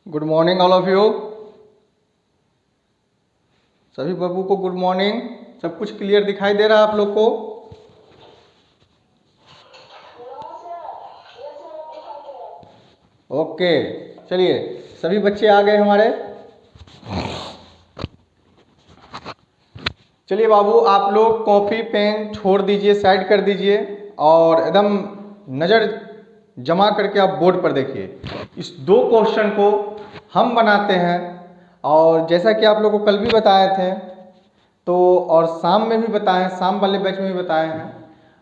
Good morning all of you. सभी बाबू को good morning. सब कुछ क्लियर दिखाई दे रहा है आप लोग को? ओके, चलिए सभी बच्चे आ गए हमारे। चलिए बाबू, आप लोग कॉपी पेन छोड़ दीजिए, साइड कर दीजिए और एकदम नज़र जमा करके आप बोर्ड पर देखिए। इस दो क्वेश्चन को हम बनाते हैं और जैसा कि आप लोगों को कल भी बताए थे तो, और शाम में भी बताए हैं, शाम वाले बैच में भी बताए हैं,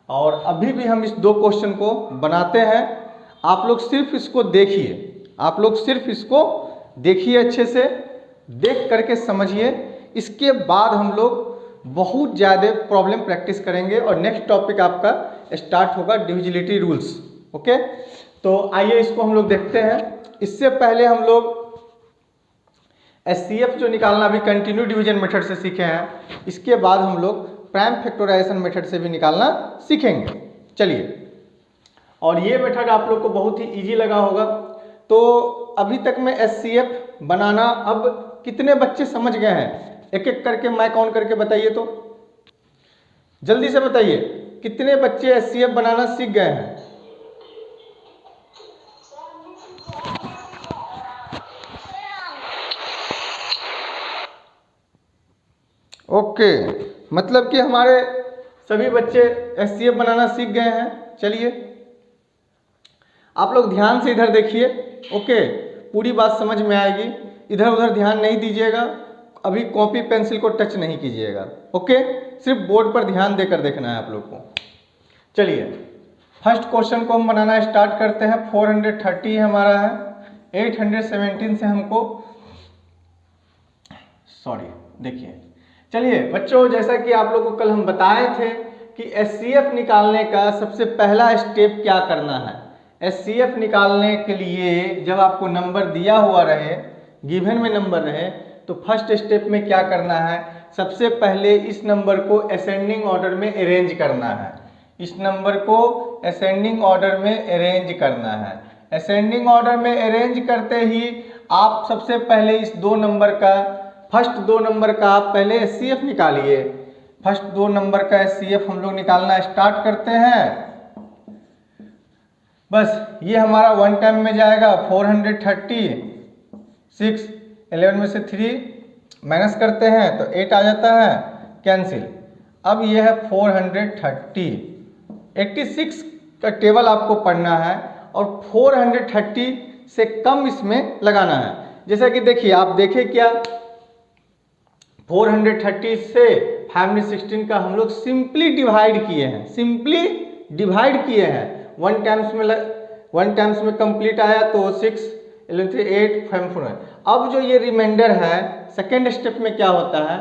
और अभी भी हम इस दो क्वेश्चन को बनाते हैं। आप लोग सिर्फ इसको देखिए, आप लोग सिर्फ इसको देखिए, अच्छे से देख करके समझिए। इसके बाद हम लोग बहुत ज़्यादा प्रॉब्लम प्रैक्टिस करेंगे और नेक्स्ट टॉपिक आपका स्टार्ट होगा डिविजिबिलिटी रूल्स। ओके, तो आइए इसको हम लोग देखते हैं। इससे पहले हम लोग एचसीएफ जो निकालना अभी कंटिन्यू डिवीजन मेथड से सीखे हैं, इसके बाद हम लोग प्राइम फैक्टराइजेशन मेथड से भी निकालना सीखेंगे। चलिए, और ये मेथड आप लोग को बहुत ही इजी लगा होगा। तो अभी तक में एचसीएफ बनाना अब कितने बच्चे समझ गए हैं? एक एक करके माइक ऑन करके बताइए, तो जल्दी से बताइए कितने बच्चे एचसीएफ बनाना सीख गए हैं? ओके, मतलब कि हमारे सभी बच्चे एचसीएफ बनाना सीख गए हैं। चलिए आप लोग ध्यान से इधर देखिए। ओके, पूरी बात समझ में आएगी, इधर उधर ध्यान नहीं दीजिएगा, अभी कॉपी पेंसिल को टच नहीं कीजिएगा। ओके, सिर्फ बोर्ड पर ध्यान देकर देखना है आप लोग को। चलिए फर्स्ट क्वेश्चन को हम बनाना स्टार्ट करते हैं। 430 हमारा है, 817 से हमको देखिए। चलिए बच्चों, जैसा कि आप लोगों को कल हम बताए थे कि एचसीएफ निकालने का सबसे पहला स्टेप क्या करना है। एचसीएफ निकालने के लिए जब आपको नंबर दिया हुआ रहे, गिवन में नंबर रहे, तो फर्स्ट स्टेप में क्या करना है? सबसे पहले इस नंबर को असेंडिंग ऑर्डर में अरेंज करना है। इस नंबर को असेंडिंग ऑर्डर में अरेंज करना है। असेंडिंग ऑर्डर में अरेंज करते ही आप सबसे पहले इस दो नंबर का, फर्स्ट दो नंबर का आप पहले एचसीएफ निकालिए। फर्स्ट दो नंबर का एचसीएफ हम लोग निकालना स्टार्ट करते हैं। बस ये हमारा वन टाइम में जाएगा। 436, 11 में से 3 माइनस करते हैं तो 8 आ जाता है, कैंसिल। अब ये है 430। 86 का टेबल आपको पढ़ना है और 430 से कम इसमें लगाना है। जैसा कि देखिए, आप देखें क्या, 430 से 516 का हम लोग सिंपली डिवाइड किए हैं, सिंपली डिवाइड किए हैं। वन टाइम्स में कंप्लीट आया तो 6, 11, 8, 5, 4। अब जो ये रिमाइंडर है, सेकेंड स्टेप में क्या होता है,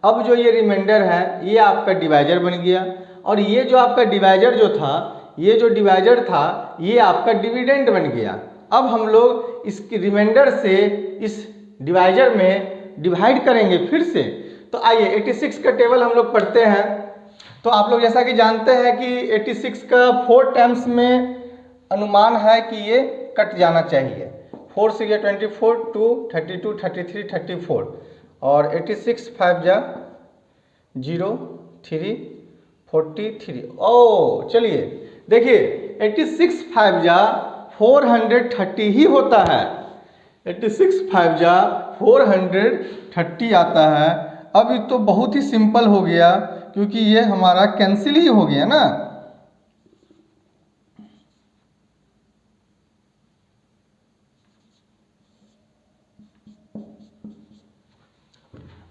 अब जो ये रिमाइंडर है ये आपका डिवाइजर बन गया, और ये जो आपका डिवाइजर जो था, ये जो डिवाइजर था ये आपका डिविडेंड बन गया। अब हम लोग इसकी रिमाइंडर से इस डिवाइजर में डिवाइड करेंगे फिर से। तो आइए 86 का टेबल हम लोग पढ़ते हैं। तो आप लोग जैसा कि जानते हैं कि 86 का 4 टाइम्स में अनुमान है कि ये कट जाना चाहिए। 4 से ये 24, 2, 32, 33, 34 और 86 5 जा 0, 3, 43। ओ चलिए देखिए, 86 5 जा 430 ही होता है। 86 5 जा 430 आता है। अब ये तो बहुत ही सिंपल हो गया क्योंकि ये हमारा कैंसिल ही हो गया ना।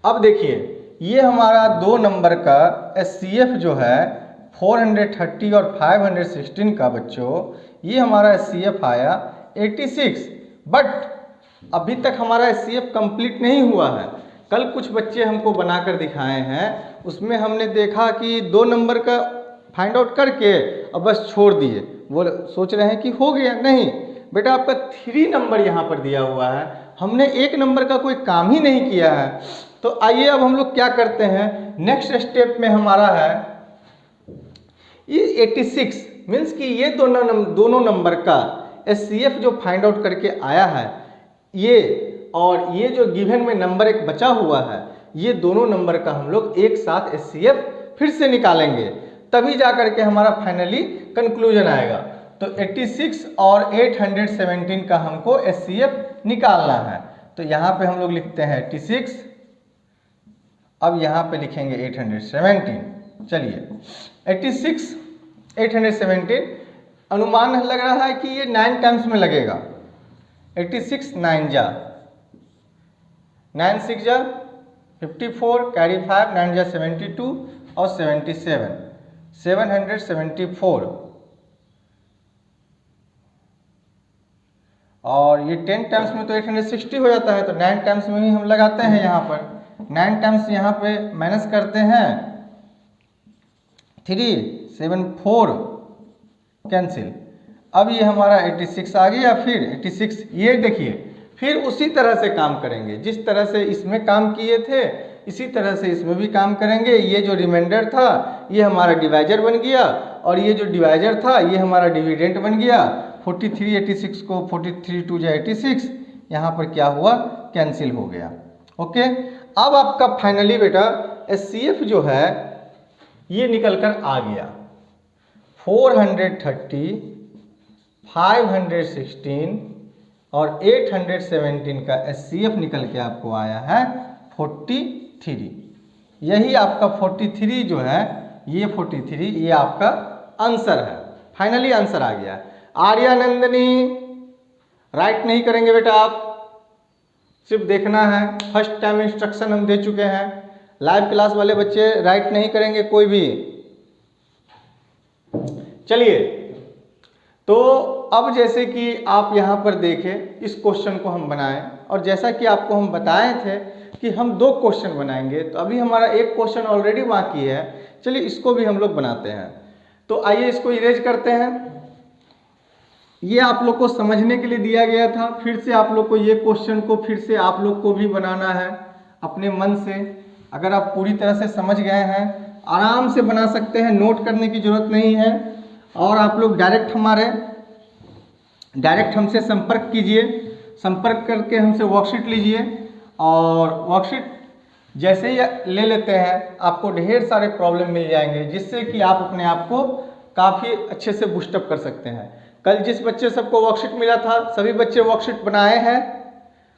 अब देखिए, ये हमारा दो नंबर का एचसीएफ जो है 430 और 516 का बच्चों, ये हमारा एचसीएफ आया 86। बट अभी तक हमारा एचसीएफ कंप्लीट नहीं हुआ है। कल कुछ बच्चे हमको बनाकर दिखाए हैं, उसमें हमने देखा कि दो नंबर का फाइंड आउट करके अब बस छोड़ दिए। वो सोच रहे हैं कि हो गया। नहीं बेटा, आपका 3 नंबर यहाँ पर दिया हुआ है, हमने एक नंबर का कोई काम ही नहीं किया है। तो आइए अब हम लोग क्या करते हैं, नेक्स्ट स्टेप में हमारा है ये 86 मीन्स कि ये दोनों नंबर का एचसीएफ जो फाइंड आउट करके आया है, ये और ये जो गिवन में नंबर एक बचा हुआ है, ये दोनों नंबर का हम लोग एक साथ HCF फिर से निकालेंगे, तभी जा करके हमारा फाइनली कंक्लूजन आएगा। तो 86 और 817 का हमको HCF निकालना है। तो यहाँ पे हम लोग लिखते हैं 86, अब यहाँ पे लिखेंगे 817। चलिए 86 817 अनुमान लग रहा है कि ये 9 टाइम्स में लगेगा। 86 9 जा 9 6 जा 54, कैरी 5, 9 जा 72 और 77 774। और ये 10 टाइम्स में तो 860 हो जाता है, तो 9 टाइम्स में ही हम लगाते हैं। यहाँ पर 9 टाइम्स यहाँ पे माइनस करते हैं, 3 7 4 कैंसिल। अब ये हमारा 86 आ गया। फिर 86 ये देखिए, फिर उसी तरह से काम करेंगे, जिस तरह से इसमें काम किए थे इसी तरह से इसमें भी काम करेंगे। ये जो रिमाइंडर था ये हमारा डिवाइजर बन गया, और ये जो डिवाइजर था ये हमारा डिविडेंट बन गया। 43 86 को 43 2 जा 86, यहाँ पर क्या हुआ, कैंसिल हो गया। ओके, अब आपका फाइनली बेटा HCF जो है ये निकल कर आ गया 430, 516 और 817 का HCF निकल के आपको आया है 43। यही आपका 43 जो है, ये 43 ये आपका आंसर है। फाइनली आंसर आ गया। आर्यानंदनी राइट नहीं करेंगे बेटा, आप सिर्फ देखना है। फर्स्ट टाइम इंस्ट्रक्शन हम दे चुके हैं। लाइव क्लास वाले बच्चे राइट नहीं करेंगे कोई भी। चलिए, तो अब जैसे कि आप यहाँ पर देखें, इस क्वेश्चन को हम बनाएं, और जैसा कि आपको हम बताए थे कि हम 2 क्वेश्चन बनाएंगे, तो अभी हमारा एक क्वेश्चन ऑलरेडी बाकी है। चलिए इसको भी हम लोग बनाते हैं। तो आइए इसको इरेज करते हैं। ये आप लोग को समझने के लिए दिया गया था। फिर से आप लोग को ये क्वेश्चन को फिर से आप लोग को भी बनाना है अपने मन से। अगर आप पूरी तरह से समझ गए हैं, आराम से बना सकते हैं, नोट करने की जरूरत नहीं है। और आप लोग डायरेक्ट हमसे संपर्क कीजिए, संपर्क करके हमसे वर्कशीट लीजिए। और वर्कशीट जैसे ही ले लेते हैं आपको ढेर सारे प्रॉब्लम मिल जाएंगे, जिससे कि आप अपने आप को काफ़ी अच्छे से बूस्टअप कर सकते हैं। कल जिस बच्चे सबको वर्कशीट मिला था, सभी बच्चे वर्कशीट बनाए हैं।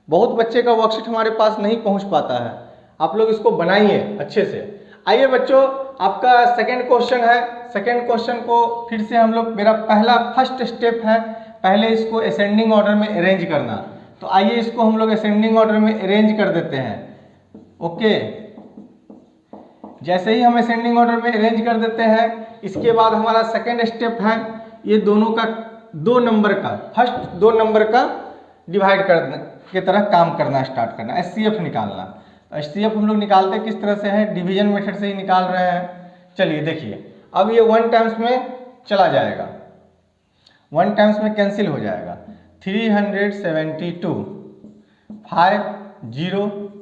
बहुत बच्चे का वर्कशीट हमारे पास नहीं पहुंच पाता है। आप लोग इसको बनाइए अच्छे से। आइए बच्चों, आपका सेकंड क्वेश्चन है। सेकंड क्वेश्चन को फिर से हम लोग, मेरा फर्स्ट स्टेप है पहले इसको असेंडिंग ऑर्डर में अरेंज करना। तो आइए इसको हम लोग असेंडिंग ऑर्डर में अरेंज कर देते हैं। ओके, जैसे ही हम असेंडिंग ऑर्डर में अरेंज कर देते हैं, इसके बाद हमारा सेकंड स्टेप है ये दोनों का 2 नंबर का, फर्स्ट 2 नंबर का डिवाइड करने की तरह काम करना स्टार्ट करना, HCF निकालना। HCF हम लोग निकालते किस तरह से है, डिवीजन मेथड से ही निकाल रहे हैं। चलिए देखिए, अब ये 1 टाइम्स में चला जाएगा, 1 टाइम्स में कैंसिल हो जाएगा। 372 50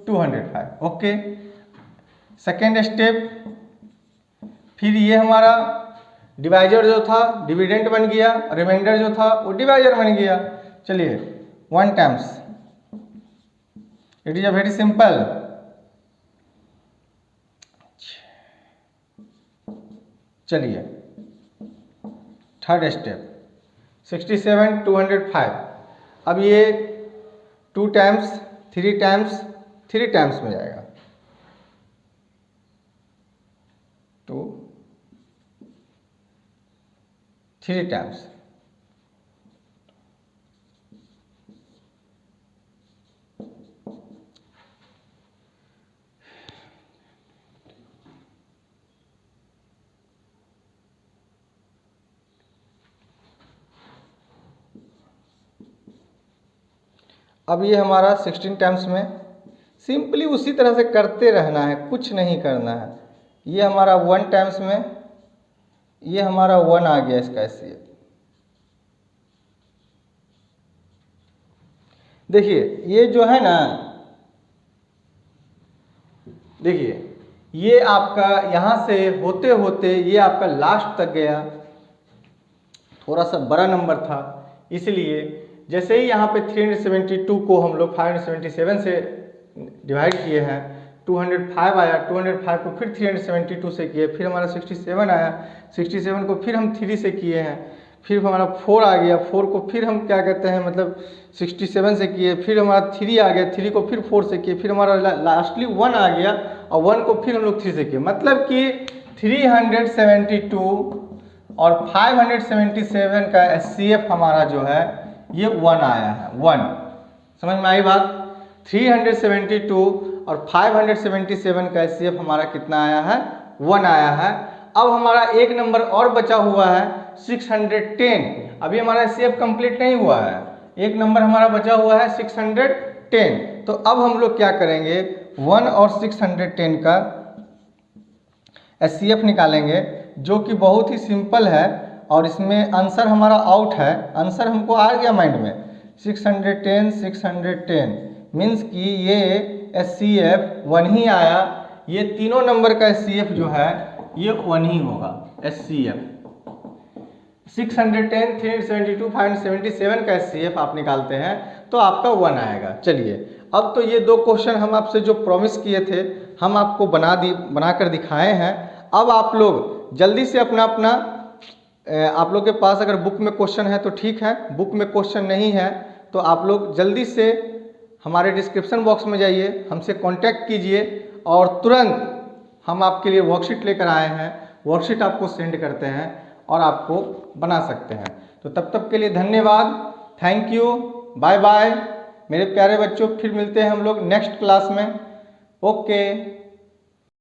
205। ओके, सेकेंड स्टेप, फिर ये हमारा डिवाइजर जो था डिविडेंट बन गया, रिमाइंडर जो था वो डिवाइजर बन गया। चलिए 1 times, it is a very simple. चलिए थर्ड स्टेप 67 205। अब ये 2 टाइम्स 3 टाइम्स 3 टाइम्स में जाएगा, 2 3 टाइम्स। अब ये हमारा 16 टाइम्स में, सिंपली उसी तरह से करते रहना है, कुछ नहीं करना है। ये हमारा 1 टाइम्स में, ये हमारा 1 आ गया इसका HCF। देखिए ये जो है ना, देखिए ये आपका यहाँ से होते होते ये आपका लास्ट तक गया। थोड़ा सा बड़ा नंबर था इसलिए जैसे ही यहाँ पे 372 को हम लोग 577 से डिवाइड किए हैं, 205 आया, 205 को फिर 372 से किए, फिर हमारा 67 आया, 67 को फिर हम 3 से किए हैं, फिर हमारा 4 आ गया, 4 को फिर हम क्या कहते हैं मतलब 67 से किए, फिर हमारा 3 आ गया, 3 को फिर 4 से किए, फिर हमारा लास्टली 1 आ गया और 1 को फिर हम लोग 3 से किए। मतलब कि 372 और 577 का HCF हमारा जो है ये 1 आया है। 1 समझ में आई बात? 372 और 577 का HCF हमारा कितना आया है? 1 आया है। अब हमारा एक नंबर और बचा हुआ है 610। अभी हमारा HCF कंप्लीट नहीं हुआ है, एक नंबर हमारा बचा हुआ है 610। तो अब हम लोग क्या करेंगे, 1 और 610 का HCF निकालेंगे, जो कि बहुत ही सिंपल है और इसमें आंसर हमारा आउट है। आंसर हमको आ गया माइंड में, 610 610 मीन्स कि ये HCF 1 ही आया। ये तीनों नंबर का HCF जो है ये 1 ही होगा। HCF 610, 372, 577 का HCF आप निकालते हैं तो आपका 1 आएगा। चलिए अब तो ये दो क्वेश्चन हम आपसे जो प्रॉमिस किए थे हम आपको बना कर दिखाए हैं। अब आप लोग जल्दी से अपना आप लोग के पास अगर बुक में क्वेश्चन है तो ठीक है, बुक में क्वेश्चन नहीं है तो आप लोग जल्दी से हमारे डिस्क्रिप्शन बॉक्स में जाइए, हमसे कांटेक्ट कीजिए और तुरंत हम आपके लिए वर्कशीट लेकर आए हैं। वर्कशीट आपको सेंड करते हैं और आपको बना सकते हैं। तो तब तक के लिए धन्यवाद, थैंक यू, बाय बाय मेरे प्यारे बच्चों। फिर मिलते हैं हम लोग नेक्स्ट क्लास में। ओके।